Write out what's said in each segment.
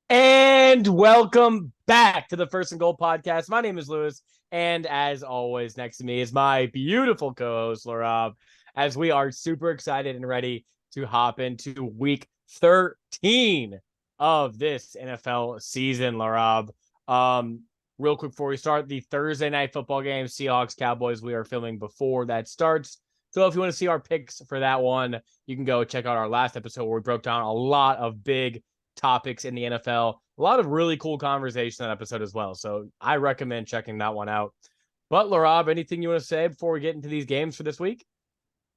And welcome back to the First and Goal podcast. My name is Lewis, and as always, next to me is my beautiful co-host Laraib, as we are super excited and ready to hop into week 13 of this NFL season, Laraib. Real quick before we start, the Thursday night football game, Seahawks Cowboys, we are filming before that starts. So if you want to see our picks for that one, you can go check out our last episode where we broke down a lot of big topics in the NFL. A lot of really cool conversation in that episode as well. So I recommend checking that one out. But Laraib, anything you want to say before we get into these games for this week?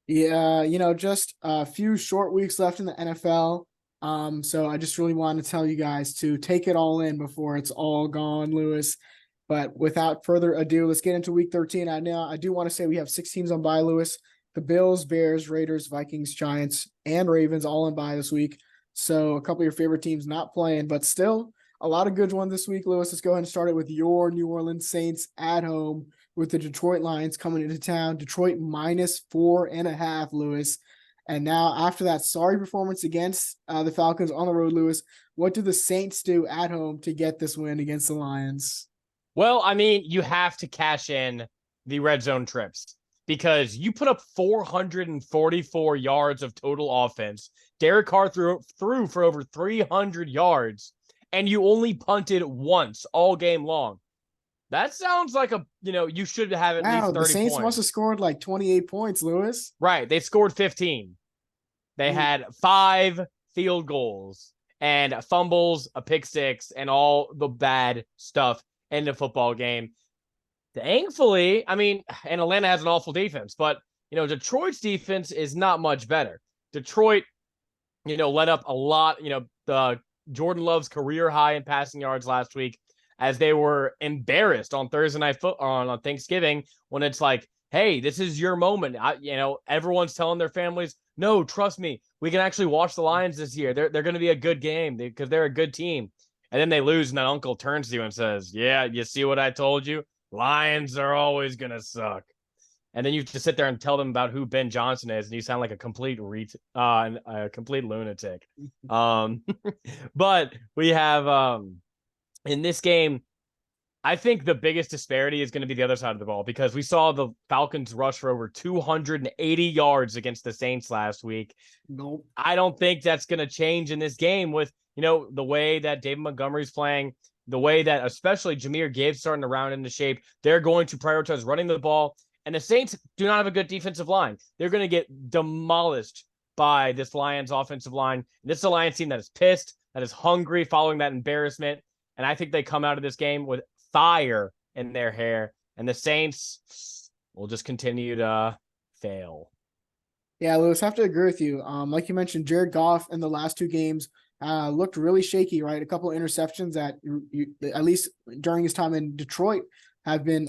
Yeah, just a few short weeks left in the NFL. So I just really want to tell you guys to take it all in before it's all gone, Lewis. But without further ado, let's get into week 13. I do want to say we have 6 teams on bye, Lewis. The Bills, Bears, Raiders, Vikings, Giants, and Ravens all on bye this week. So a couple of your favorite teams not playing, but still a lot of good ones this week, Lewis. Let's go ahead and start it with your New Orleans Saints at home with the Detroit Lions coming into town. Detroit -4.5, Lewis. And now after that sorry performance against the Falcons on the road, Lewis, what do the Saints do at home to get this win against the Lions? Well, I mean, you have to cash in the red zone trips because you put up 444 yards of total offense. Derek Carr threw for over 300 yards, and you only punted once all game long. That sounds like you should have at Wow, least the 30 Saints must have points. scored like 28 points, Lewis. Right. They scored 15. They had 5 field goals and fumbles, a pick six, and all the bad stuff in the football game. Thankfully, I mean, and Atlanta has an awful defense, but, Detroit's defense is not much better. Detroit, let up a lot, the Jordan Love's career high in passing yards last week as they were embarrassed on Thursday night on Thanksgiving when it's like, hey, this is your moment. Everyone's telling their families, no, trust me, we can actually watch the Lions this year. They're going to be a good game because they're a good team. And then they lose, and then uncle turns to you and says, yeah, you see what I told you? Lions are always going to suck. And then you have to sit there and tell them about who Ben Johnson is, and you sound like a complete lunatic. But we have in this game, I think the biggest disparity is going to be the other side of the ball because we saw the Falcons rush for over 280 yards against the Saints last week. Nope. I don't think that's going to change in this game with, the way that David Montgomery's playing, the way that especially Jahmyr Gibbs starting to round into shape. They're going to prioritize running the ball. And the Saints do not have a good defensive line. They're going to get demolished by this Lions offensive line. This is a Lions team that is pissed, that is hungry following that embarrassment. And I think they come out of this game with fire in their hair. And the Saints will just continue to fail. Yeah, Lewis, I have to agree with you. Like you mentioned, Jared Goff in the last 2 games looked really shaky, right? A couple of interceptions that at least during his time in Detroit have been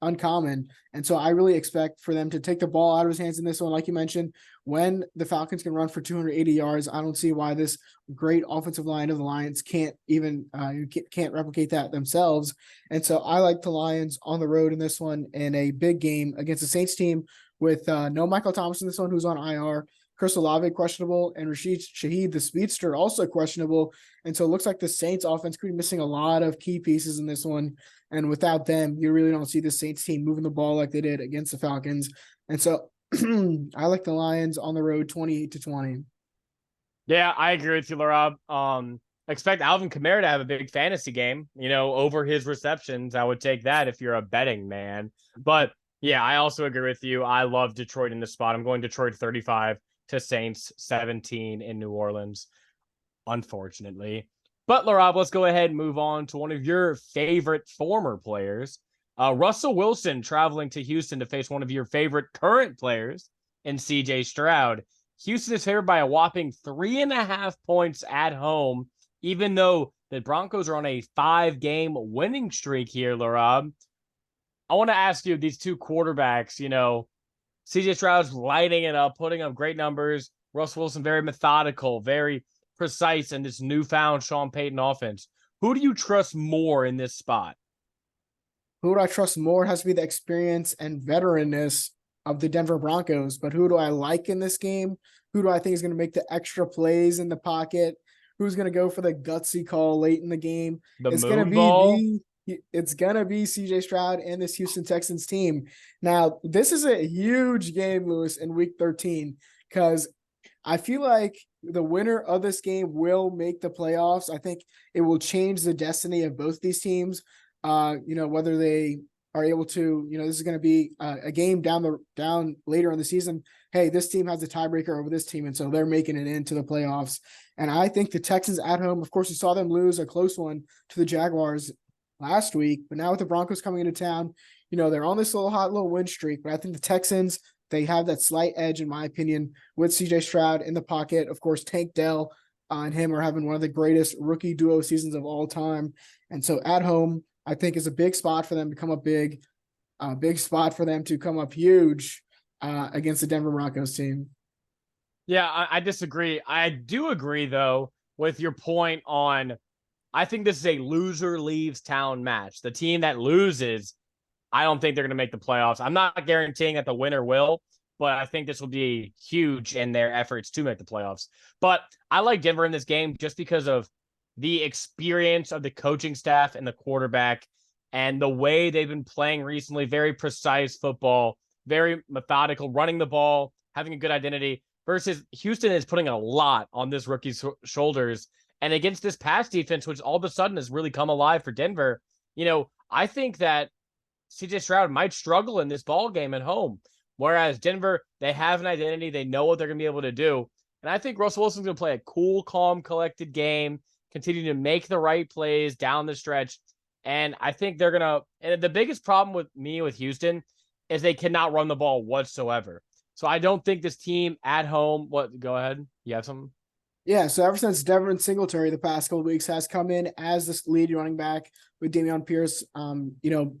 uncommon. And so I really expect for them to take the ball out of his hands in this one. Like you mentioned, when the Falcons can run for 280 yards, I don't see why this great offensive line of the Lions can't even can't replicate that themselves. And so I like the Lions on the road in this one in a big game against the Saints team with no Michael Thomas in this one, who's on IR. Chris Olave questionable, and Rashid Shaheed, the speedster, also questionable. And so it looks like the Saints offense could be missing a lot of key pieces in this one. And without them, you really don't see the Saints team moving the ball like they did against the Falcons. And so I like the Lions on the road 28-20. Yeah, I agree with you, Laraib. Expect Alvin Kamara to have a big fantasy game, over his receptions. I would take that if you're a betting man. But yeah, I also agree with you. I love Detroit in this spot. I'm going Detroit 35 to Saints 17 in New Orleans, unfortunately. But Laraib, let's go ahead and move on to one of your favorite former players. Russell Wilson traveling to Houston to face one of your favorite current players in CJ Stroud. Houston is favored by a whopping 3.5 points at home, even though the Broncos are on a 5-game winning streak here, Laraib. I want to ask you, these two quarterbacks, CJ Stroud's lighting it up, putting up great numbers. Russell Wilson, very methodical, very precise in this newfound Sean Payton offense. Who do you trust more in this spot? Who do I trust more? It has to be the experience and veteranness of the Denver Broncos. But who do I like in this game? Who do I think is going to make the extra plays in the pocket? who's going to go for the gutsy call late in the game. The It's going to moon ball. be it's going to be CJ Stroud and this Houston Texans team. Now, this is a huge game, Lewis, in week 13, because I feel like the winner of this game will make the playoffs. I think it will change the destiny of both these teams. Whether they are able to, this is going to be a game down later in the season. Hey, this team has a tiebreaker over this team, and so they're making it into the playoffs. And I think the Texans at home, of course, we saw them lose a close one to the Jaguars last week, but now with the Broncos coming into town, they're on this little win streak. But I think the Texans, they have that slight edge, in my opinion, with CJ Stroud in the pocket. Of course, Tank Dell and him are having one of the greatest rookie duo seasons of all time. And so at home, I think is a big spot for them to come up big, big spot for them to come up huge against the Denver Broncos team. Yeah, I disagree. I do agree, though, with your point on, I think this is a loser leaves town match. The team that loses, I don't think they're going to make the playoffs. I'm not guaranteeing that the winner will, but I think this will be huge in their efforts to make the playoffs. But I like Denver in this game just because of the experience of the coaching staff and the quarterback and the way they've been playing recently. Very precise football, very methodical, running the ball, having a good identity, versus Houston is putting a lot on this rookie's shoulders. And against this pass defense, which all of a sudden has really come alive for Denver, I think that CJ Stroud might struggle in this ball game at home. Whereas Denver, they have an identity. They know what they're going to be able to do. And I think Russell Wilson's going to play a cool, calm, collected game, continue to make the right plays down the stretch. And I think they're going to – and the biggest problem with Houston is they cannot run the ball whatsoever. So I don't think this team at home – go ahead. You have something? Yeah, so ever since Devin Singletary the past couple of weeks has come in as this lead running back with Dameon Pierce,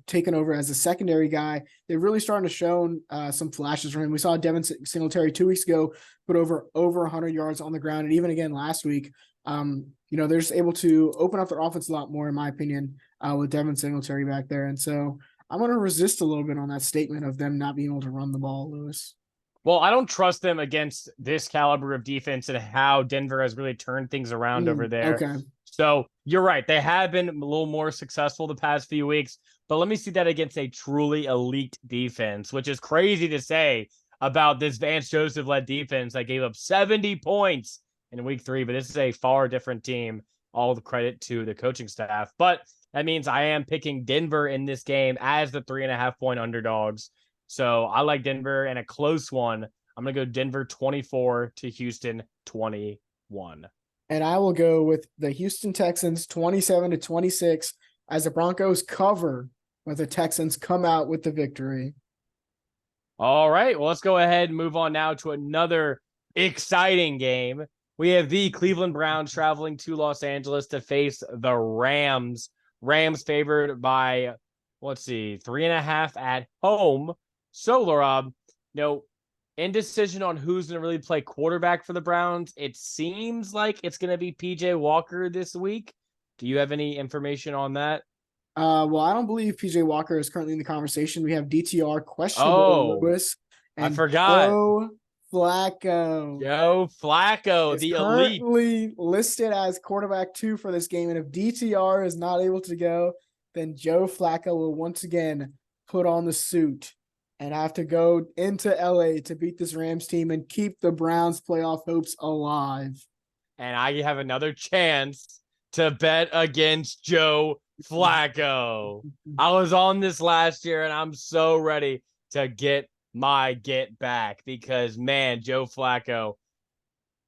taking over as a secondary guy, they're really starting to show some flashes from him. We saw Devin Singletary 2 weeks ago put over 100 yards on the ground, and even again last week. They're just able to open up their offense a lot more, in my opinion, with Devin Singletary back there. And so I'm going to resist a little bit on that statement of them not being able to run the ball, Lewis. Well, I don't trust them against this caliber of defense and how Denver has really turned things around over there. Okay. So you're right. They have been a little more successful the past few weeks, but let me see that against a truly elite defense, which is crazy to say about this Vance Joseph-led defense that gave up 70 points in week 3, but this is a far different team. All the credit to the coaching staff. But that means I am picking Denver in this game as the 3.5-point underdogs. So I like Denver in a close one. I'm going to go Denver 24 to Houston 21. And I will go with the Houston Texans 27-26 as the Broncos cover, but the Texans come out with the victory. All right. Well, let's go ahead and move on now to another exciting game. We have the Cleveland Browns traveling to Los Angeles to face the Rams. Rams favored by, 3.5 at home. So, Laraib, indecision on who's going to really play quarterback for the Browns. It seems like it's going to be PJ Walker this week. Do you have any information on that? Well, I don't believe PJ Walker is currently in the conversation. We have DTR questionable, Lewis. And I forgot. Joe Flacco. The currently elite. Listed as quarterback 2 for this game. And if DTR is not able to go, then Joe Flacco will once again put on the suit and have to go into LA to beat this Rams team and keep the Browns playoff hopes alive. And I have another chance to bet against Joe Flacco. I was on this last year and I'm so ready to get my get back because, man, Joe Flacco,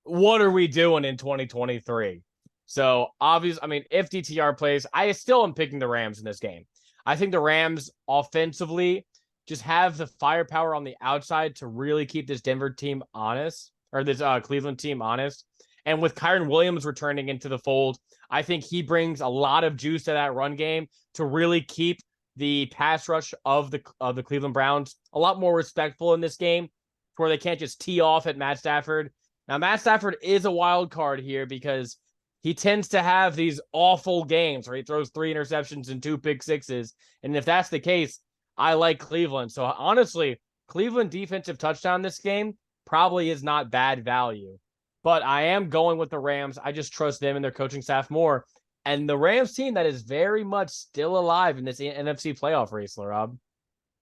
what are we doing in 2023? So obviously, if DTR plays, I still am picking the Rams in this game. I think the Rams offensively just have the firepower on the outside to really keep this Denver team honest, or this Cleveland team honest. And with Kyren Williams returning into the fold, I think he brings a lot of juice to that run game to really keep the pass rush of the Cleveland Browns a lot more respectful in this game, where they can't just tee off at Matt Stafford. Now, Matt Stafford is a wild card here because he tends to have these awful games where he throws 3 interceptions and 2 pick sixes. And if that's the case, I like Cleveland. So honestly, Cleveland defensive touchdown this game probably is not bad value. but I am going with the Rams. I just trust them and their coaching staff more. And the Rams team that is very much still alive in this NFC playoff race, Laraib.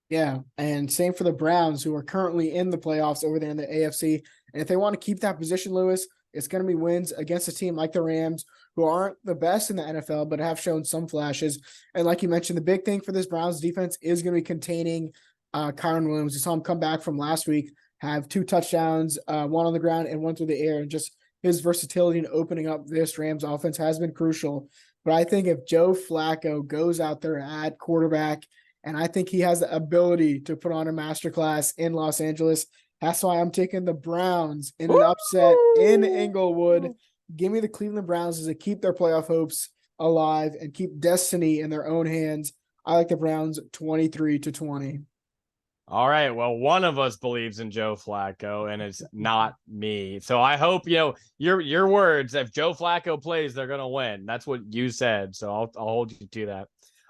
Yeah, and same for the Browns, who are currently in the playoffs over there in the AFC. And if they want to keep that position, Lewis, it's going to be wins against a team like the Rams, who aren't the best in the NFL, but have shown some flashes. And like you mentioned, the big thing for this Browns defense is going to be containing Kyron Williams. You saw him come back from last week, have 2 touchdowns, one on the ground and one through the air. And just his versatility in opening up this Rams offense has been crucial. But I think if Joe Flacco goes out there at quarterback, and I think he has the ability to put on a masterclass in Los Angeles, that's why I'm taking the Browns in an upset in Inglewood. Give me the Cleveland Browns as they keep their playoff hopes alive and keep destiny in their own hands. I like the Browns 23-20. All right. Well, one of us believes in Joe Flacco, and it's not me. So I hope, your words, if Joe Flacco plays, they're going to win. That's what you said. So I'll hold you to that.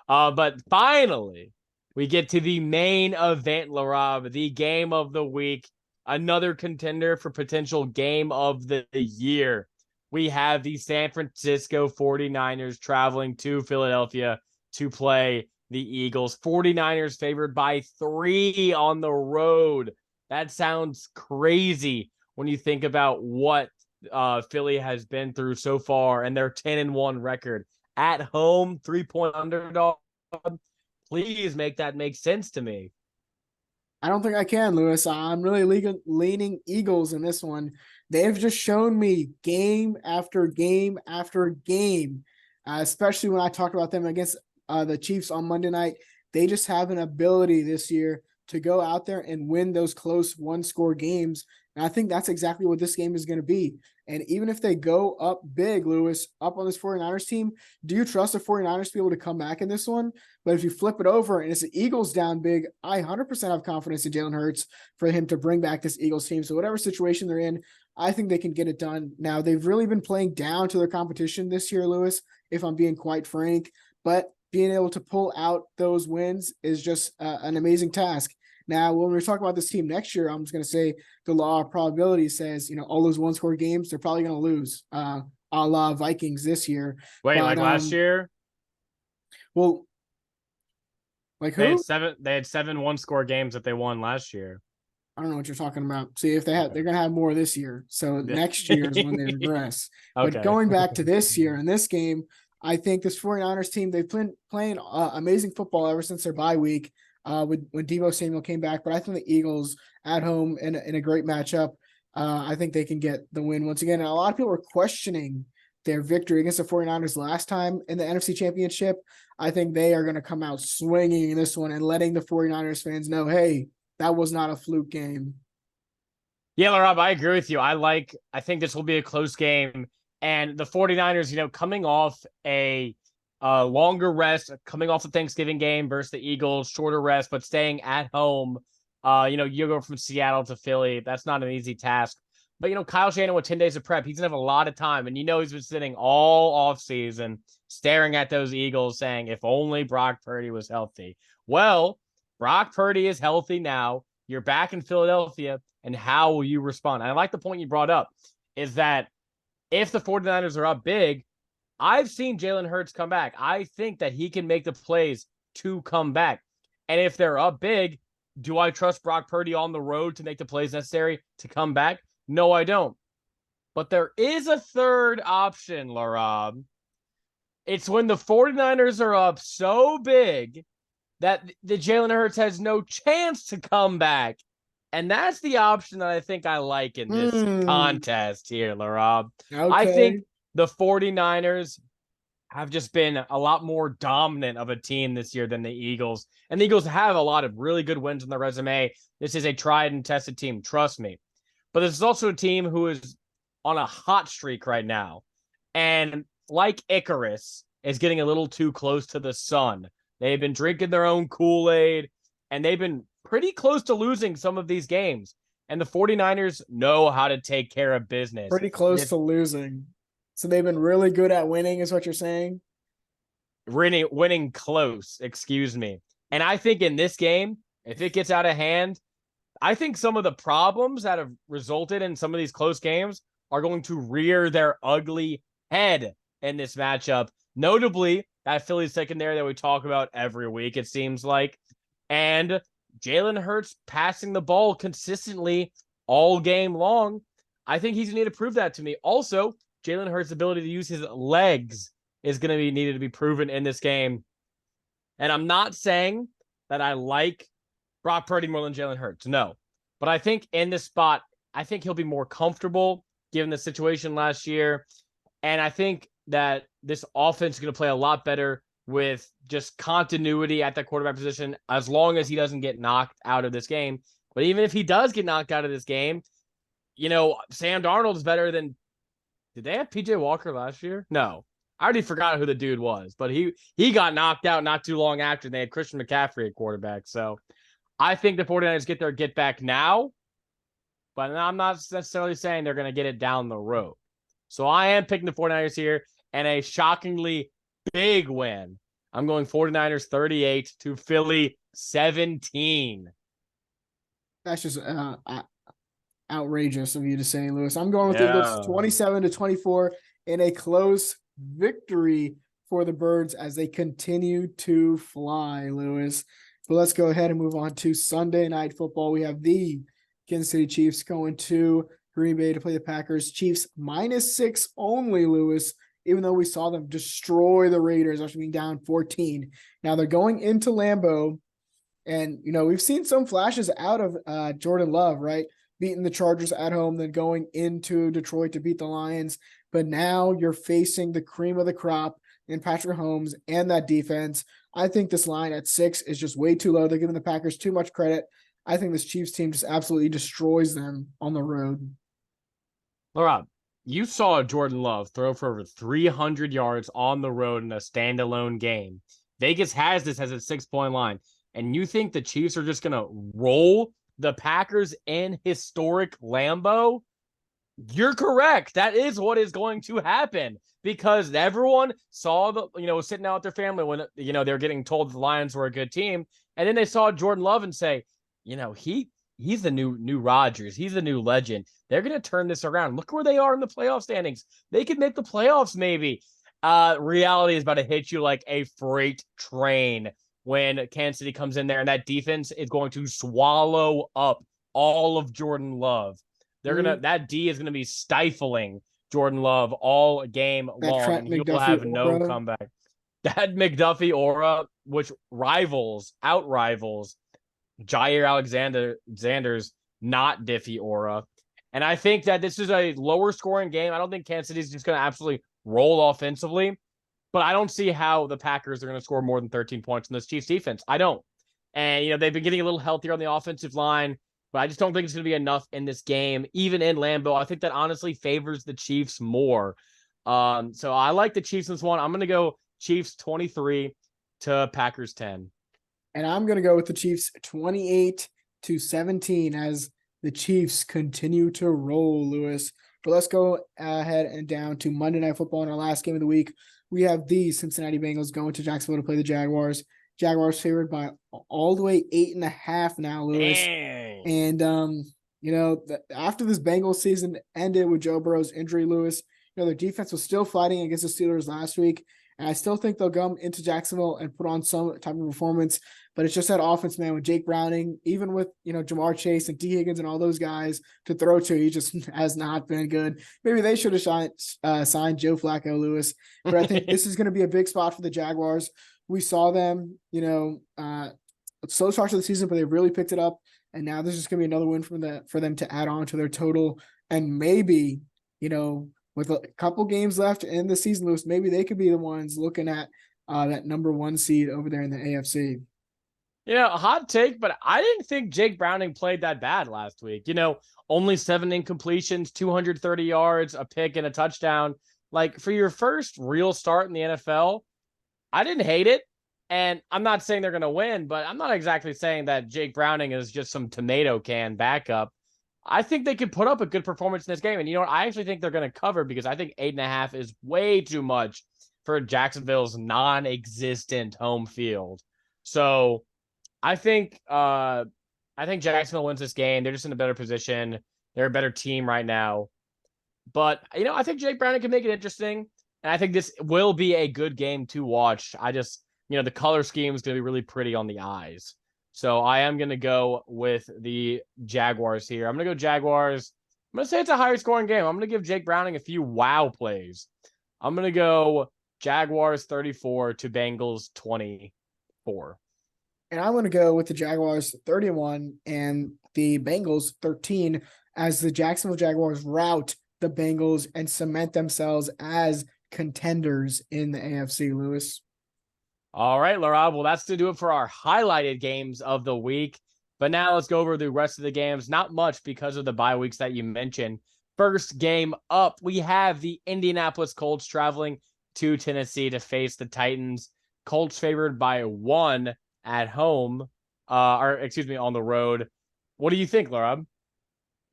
But finally, we get to the main event, Laraib, the game of the week, another contender for potential game of the year. We have the San Francisco 49ers traveling to Philadelphia to play the Eagles. 49ers favored by 3 on the road. That sounds crazy when you think about what Philly has been through so far and their 10-1 record. At home, 3-point underdog. Please make that make sense to me. I don't think I can, Lewis. I'm really leaning Eagles in this one. They've just shown me game after game after game, especially when I talked about them against the Chiefs on Monday night. They just have an ability this year to go out there and win those close one-score games. And I think that's exactly what this game is going to be. And even if they go up big, Lewis, up on this 49ers team, do you trust the 49ers to be able to come back in this one? But if you flip it over and it's the Eagles down big, I 100% have confidence in Jalen Hurts for him to bring back this Eagles team. So whatever situation they're in, I think they can get it done. Now, they've really been playing down to their competition this year, Lewis, if I'm being quite frank. But being able to pull out those wins is just an amazing task. Now, when we talk about this team next year, I'm just going to say the law of probability says, all those one-score games, they're probably going to lose, a la Vikings this year. Wait, like last year? Well, like who? They had 7 one-score games that they won last year. I don't know what you're talking about. See, if they're going to have more this year. So next year is when they regress. Okay. But going back to this year, in this game, I think this 49ers team, they've been playing amazing football ever since their bye week. When Deebo Samuel came back, but I think the Eagles at home in a great matchup, I think they can get the win once again. And a lot of people are questioning their victory against the 49ers last time in the NFC Championship. I think they are going to come out swinging in this one and letting the 49ers fans know, hey, that was not a fluke game. Yeah, Laraib, I agree with you. I think this will be a close game. And the 49ers, coming off a longer rest, coming off the Thanksgiving game versus the Eagles, shorter rest, but staying at home. You go from Seattle to Philly. That's not an easy task. But, Kyle Shanahan with 10 days of prep, he's going to have a lot of time. And he's been sitting all offseason staring at those Eagles saying, if only Brock Purdy was healthy. Well, Brock Purdy is healthy now. You're back in Philadelphia. And how will you respond? And I like the point you brought up is that if the 49ers are up big, I've seen Jalen Hurts come back. I think that he can make the plays to come back. And if they're up big, do I trust Brock Purdy on the road to make the plays necessary to come back? No, I don't. But there is a third option, Laraib. It's when the 49ers are up so big that the Jalen Hurts has no chance to come back. And that's the option that I think I like in this contest here, Laraib. Okay. I think the 49ers have just been a lot more dominant of a team this year than the Eagles. And the Eagles have a lot of really good wins on their resume. This is a tried and tested team, trust me. But this is also a team who is on a hot streak right now. And like Icarus, is getting a little too close to the sun. They've been drinking their own Kool-Aid, and they've been pretty close to losing some of these games. And the 49ers know how to take care of business. Pretty close to losing. So they've been really good at winning, is what you're saying? Winning close, excuse me. And I think in this game, if it gets out of hand, I think some of the problems that have resulted in some of these close games are going to rear their ugly head in this matchup. Notably, that Philly secondary that we talk about every week, it seems like. And Jalen Hurts passing the ball consistently all game long. I think he's going to need to prove that to me. Also, Jalen Hurts' ability to use his legs is going to be needed to be proven in this game. And I'm not saying that I like Brock Purdy more than Jalen Hurts. No. But I think in this spot, I think he'll be more comfortable given the situation last year. And I think that this offense is going to play a lot better with just continuity at that quarterback position as long as he doesn't get knocked out of this game. But even if he does get knocked out of this game, Sam Darnold is better than. Did they have PJ Walker last year? No. I already forgot who the dude was, but he got knocked out not too long after they had Christian McCaffrey at quarterback. So I think the 49ers get their get back now, but I'm not necessarily saying they're going to get it down the road. So I am picking the 49ers here and a shockingly big win. I'm going 49ers 38 to Philly 17. That's just outrageous of you to say, Lewis. I'm going with the Eagles 27-24 in a close victory for the Birds as they continue to fly, Lewis. But let's go ahead and move on to Sunday Night Football. We have the Kansas City Chiefs going to Green Bay to play the Packers. Chiefs -6 only, Lewis, even though we saw them destroy the Raiders after being down 14. Now they're going into Lambeau, and, we've seen some flashes out of Jordan Love, right? Beating the Chargers at home, then going into Detroit to beat the Lions. But now you're facing the cream of the crop in Patrick Mahomes and that defense. I think this line at 6 is just way too low. They're giving the Packers too much credit. I think this Chiefs team just absolutely destroys them on the road. Laraib, you saw Jordan Love throw for over 300 yards on the road in a standalone game. Vegas has this as a 6-point line. And you think the Chiefs are just going to roll the Packers in historic Lambeau? You're correct. That is what is going to happen because everyone saw was sitting out with their family when, they were getting told the Lions were a good team. And then they saw Jordan Love and say, he's the new Rodgers. He's the new legend. They're going to turn this around. Look where they are in the playoff standings. They could make the playoffs maybe. Reality is about to hit you like a freight train when Kansas City comes in there, and that defense is going to swallow up all of Jordan Love. That D is gonna be stifling Jordan Love all game long, and he will have no comeback. That McDuffie aura, which outrivals Jair Alexander's not Diffie aura. And I think that this is a lower scoring game. I don't think Kansas City is just gonna absolutely roll offensively. But I don't see how the Packers are going to score more than 13 points in this Chiefs defense. I don't. And, they've been getting a little healthier on the offensive line, but I just don't think it's going to be enough in this game, even in Lambeau. I think that honestly favors the Chiefs more. So I like the Chiefs in this one. I'm going to go Chiefs 23 to Packers 10. And I'm going to go with the Chiefs 28-17 as the Chiefs continue to roll, Lewis. But let's go ahead and down to Monday Night Football in our last game of the week. We have the Cincinnati Bengals going to Jacksonville to play the Jaguars. Jaguars favored by all the way 8.5 now, Lewis. Dang. And, after this Bengals season ended with Joe Burrow's injury, Lewis, their defense was still fighting against the Steelers last week. And I still think they'll come into Jacksonville and put on some type of performance. But it's just that offense, man, with Jake Browning, even with, Jamar Chase and T. Higgins and all those guys to throw to, he just has not been good. Maybe they should have signed Joe Flacco, Lewis. But I think this is going to be a big spot for the Jaguars. We saw them, slow start to the season, but they really picked it up. And now this is going to be another win for them to add on to their total. And maybe, with a couple games left in the season, Lewis, maybe they could be the ones looking at that number 1 seed over there in the AFC. A hot take, but I didn't think Jake Browning played that bad last week. Only 7 incompletions, 230 yards, a pick, and a touchdown. Like, for your first real start in the NFL, I didn't hate it. And I'm not saying they're going to win, but I'm not exactly saying that Jake Browning is just some tomato can backup. I think they could put up a good performance in this game. And you know what? I actually think they're going to cover because I think 8.5 is way too much for Jacksonville's non-existent home field. So I think Jacksonville wins this game. They're just in a better position. They're a better team right now. But, I think Jake Browning can make it interesting. And I think this will be a good game to watch. The color scheme is going to be really pretty on the eyes. So I am going to go with the Jaguars here. I'm going to go Jaguars. I'm going to say it's a higher scoring game. I'm going to give Jake Browning a few wow plays. I'm going to go Jaguars 34 to Bengals 24. And I'm going to go with the Jaguars 31 and the Bengals 13 as the Jacksonville Jaguars rout the Bengals and cement themselves as contenders in the AFC, Lewis. All right, Laraib. Well, that's to do it for our highlighted games of the week. But now let's go over the rest of the games. Not much because of the bye weeks that you mentioned. First game up, we have the Indianapolis Colts traveling to Tennessee to face the Titans. Colts favored by 1 at home, on the road. What do you think, Laraib?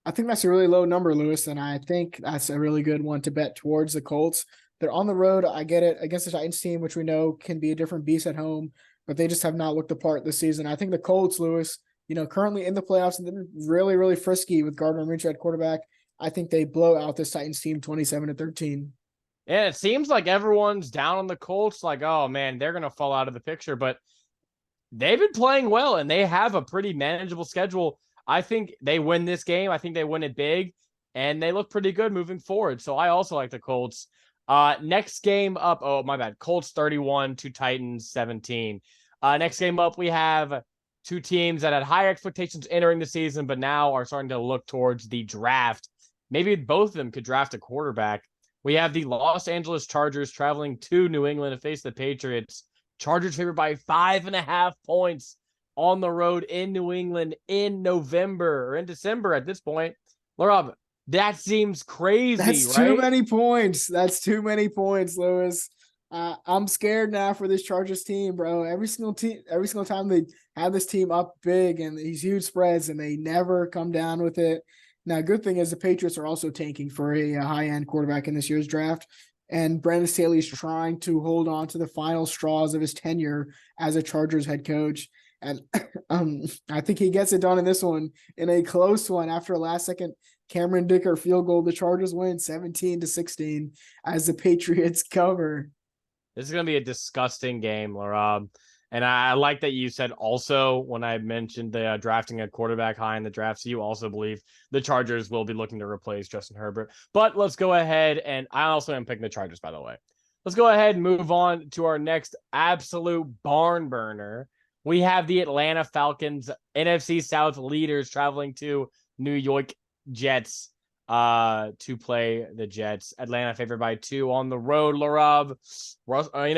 I think that's a really low number, Lewis, and I think that's a really good one to bet towards the Colts. They're on the road. I get it against the Titans team, which we know can be a different beast at home, but they just have not looked the part this season. I think the Colts, Lewis, currently in the playoffs and they're really, really frisky with Gardner Minshew at quarterback. I think they blow out this Titans team 27-13. Yeah, it seems like everyone's down on the Colts, like, oh man, they're gonna fall out of the picture, but they've been playing well and they have a pretty manageable schedule. I think they win this game. I think they win it big, and they look pretty good moving forward. So I also like the Colts. Next game up. Oh, my bad. Colts 31 to Titans 17. Next game up, we have two teams that had high expectations entering the season, but now are starting to look towards the draft. Maybe both of them could draft a quarterback. We have the Los Angeles Chargers traveling to New England to face the Patriots. Chargers favored by 5.5 points on the road in New England in November or in December at this point. Laraib, that seems crazy. That's right? Too many points. That's too many points, Lewis. I'm scared now for this Chargers team, bro. Every single time they have this team up big and these huge spreads, and they never come down with it. Now, good thing is the Patriots are also tanking for a high-end quarterback in this year's draft. And Brandon Staley is trying to hold on to the final straws of his tenure as a Chargers head coach. And I think he gets it done in this one, in a close one after a last-second Cameron Dicker field goal. The Chargers win 17-16 as the Patriots cover. This is going to be a disgusting game, Laraib. And I like that you said also when I mentioned the drafting a quarterback high in the draft, so you also believe the Chargers will be looking to replace Justin Herbert. But let's go ahead, and I also am picking the Chargers, by the way. Let's go ahead and move on to our next absolute barn burner. We have the Atlanta Falcons, NFC South leaders, traveling to New York Jets to play the Jets. Atlanta favored by 2 on the road. Laraib,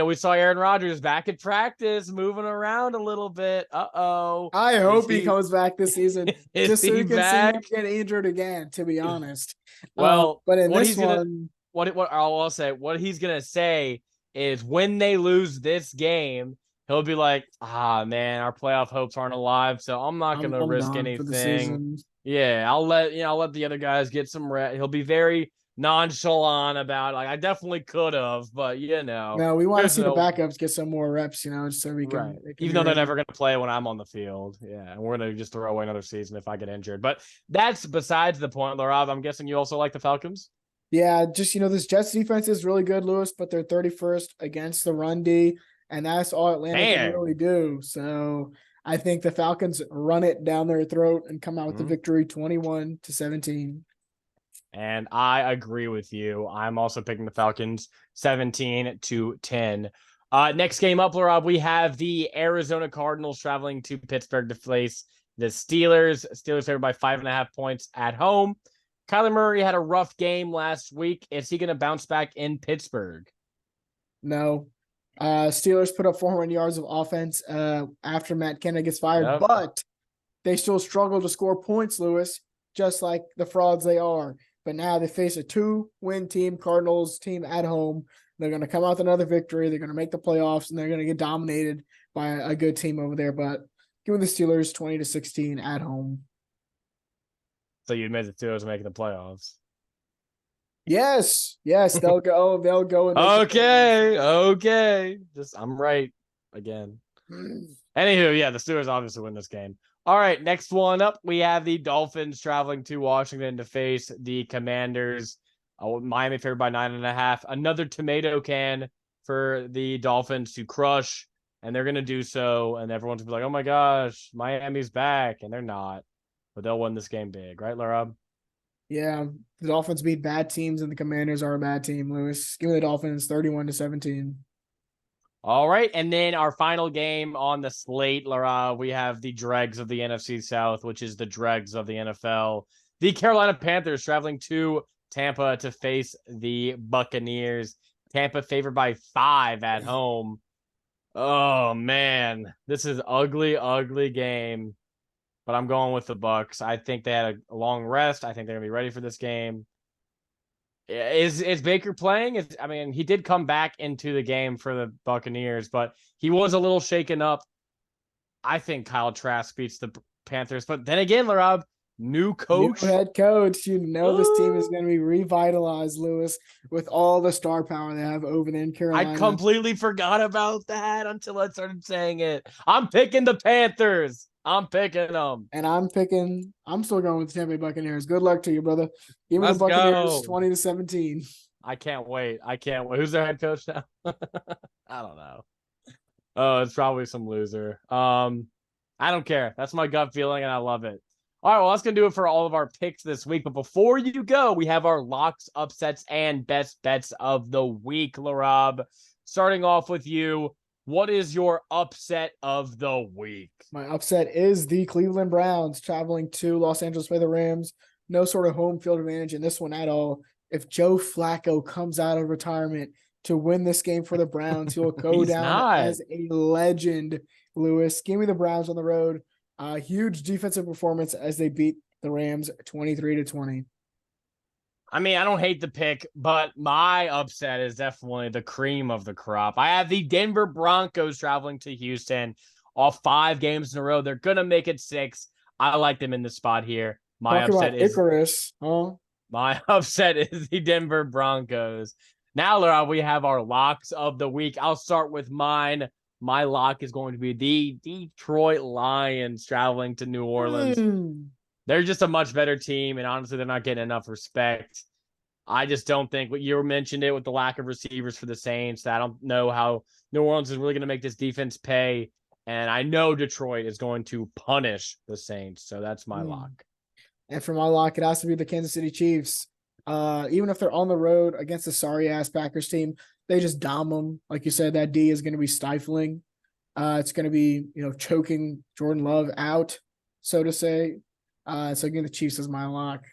we saw Aaron Rodgers back at practice, moving around a little bit. I hope he comes back this season, just so you can back? see him get injured again, to be honest. Well, but in this one, what I'll say, what he's gonna say is when they lose this game, he'll be like, man, our playoff hopes aren't alive, so I'm not gonna risk anything. Yeah, I'll let the other guys get some rest. He'll be very nonchalant about it. Like, I definitely could have, but no, we want to see the backups get some more reps, so we can, right. Even though they're never going to play when I'm on the field. Yeah, and we're going to just throw away another season if I get injured. But that's besides the point, Laraib. I'm guessing you also like the Falcons? Yeah, just this Jets defense is really good, Lewis, but they're 31st against the run D, and that's all Atlanta can really do. So I think the Falcons run it down their throat and come out with the victory 21-17. And I agree with you. I'm also picking the Falcons 17-10. Next game up, Laraib, we have the Arizona Cardinals traveling to Pittsburgh to face the Steelers. Steelers favored by 5.5 points at home. Kyler Murray had a rough game last week. Is he going to bounce back in Pittsburgh? No. Steelers put up 400 yards of offense after Matt Canada gets fired, but they still struggle to score points, Lewis, just like the frauds they are. But now they face a 2-win team, Cardinals team at home. They're going to come out with another victory. They're going to make the playoffs, and they're going to get dominated by a good team over there. But give the Steelers 20-16 at home. So you admit the Steelers are making the playoffs? Yes, they'll go. They'll go. Okay. I'm right again. Anywho, yeah, the Steelers obviously win this game. All right, next one up, we have the Dolphins traveling to Washington to face the Commanders. Oh, Miami favored by 9.5. Another tomato can for the Dolphins to crush, and they're gonna do so. And everyone's gonna be like, "Oh my gosh, Miami's back," and they're not, but they'll win this game big, right, Laura? Yeah, the Dolphins beat bad teams, and the Commanders are a bad team. Lewis, give me the Dolphins 31-17. All right, and then our final game on the slate, Laura, we have the dregs of the NFC South, which is the dregs of the NFL. The Carolina Panthers traveling to Tampa to face the Buccaneers. Tampa favored by 5 at home. Oh man, this is ugly, ugly game. But I'm going with the Bucks. I think they had a long rest. I think they're gonna be ready for this game. Is Baker playing? I mean, he did come back into the game for the Buccaneers, but he was a little shaken up. I think Kyle Trask beats the Panthers, but then again, Laraib, new coach, new head coach. You know this team is going to be revitalized, Lewis, with all the star power they have over there in Carolina. I completely forgot about that until I started saying it. I'm picking the Panthers. I'm picking them. And I'm still going with the Tampa Bay Buccaneers. Good luck to you, brother. Give me Let's the Buccaneers go. 20-17. I can't wait. Who's their head coach now? I don't know. Oh, it's probably some loser. I don't care. That's my gut feeling, and I love it. All right, well, that's going to do it for all of our picks this week. But before you go, we have our locks, upsets, and best bets of the week, Laraib. Starting off with you, what is your upset of the week? My upset is the Cleveland Browns traveling to Los Angeles by the Rams. No sort of home field advantage in this one at all. If Joe Flacco comes out of retirement to win this game for the Browns, he'll go down as a legend, Lewis. Give me the Browns on the road. Huge defensive performance as they beat the Rams 23-20. I mean, I don't hate the pick, but my upset is definitely the cream of the crop. I have the Denver Broncos traveling to Houston off 5 games in a row. They're going to make it 6. I like them in the spot here. My upset is Icarus, huh? My upset is the Denver Broncos. Now, Laura, we have our locks of the week. I'll start with mine. My lock is going to be the Detroit Lions traveling to New Orleans. They're just a much better team, and honestly, they're not getting enough respect. I just don't think what you mentioned it with the lack of receivers for the Saints. I don't know how New Orleans is really going to make this defense pay, and I know Detroit is going to punish the Saints, so that's my lock. And for my lock, it has to be the Kansas City Chiefs. Even if they're on the road against the sorry-ass Packers team, they just dom them. Like you said, that D is going to be stifling. It's going to be, choking Jordan Love out, so to say. So again, the Chiefs is my lock.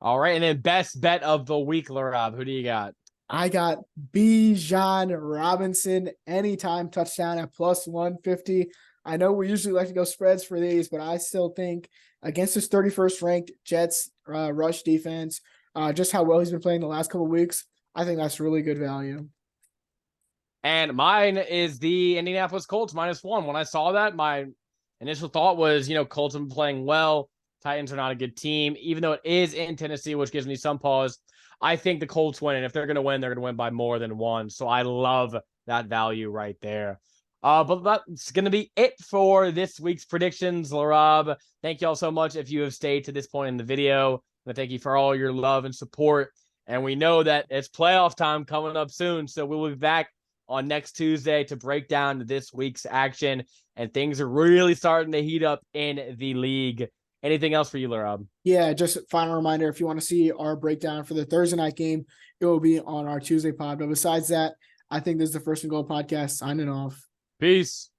All right, and then best bet of the week, Laraib. Who do you got? I got Bijan Robinson anytime touchdown at plus 150. I know we usually like to go spreads for these, but I still think against his 31st ranked Jets rush defense, just how well he's been playing the last couple of weeks, I think that's really good value. And mine is the Indianapolis Colts -1. When I saw that, my initial thought was, Colts have been playing well. Titans are not a good team, even though it is in Tennessee, which gives me some pause. I think the Colts win, and if they're going to win, they're going to win by more than 1. So I love that value right there. But that's going to be it for this week's predictions, Laraib. Thank you all so much if you have stayed to this point in the video. And thank you for all your love and support. And we know that it's playoff time coming up soon, so we will be back on next Tuesday to break down this week's action. And things are really starting to heat up in the league. Anything else for you, Laraib? Yeah, just a final reminder, if you want to see our breakdown for the Thursday night game, it will be on our Tuesday pod. But besides that, I think this is the First and Goal podcast signing off. Peace.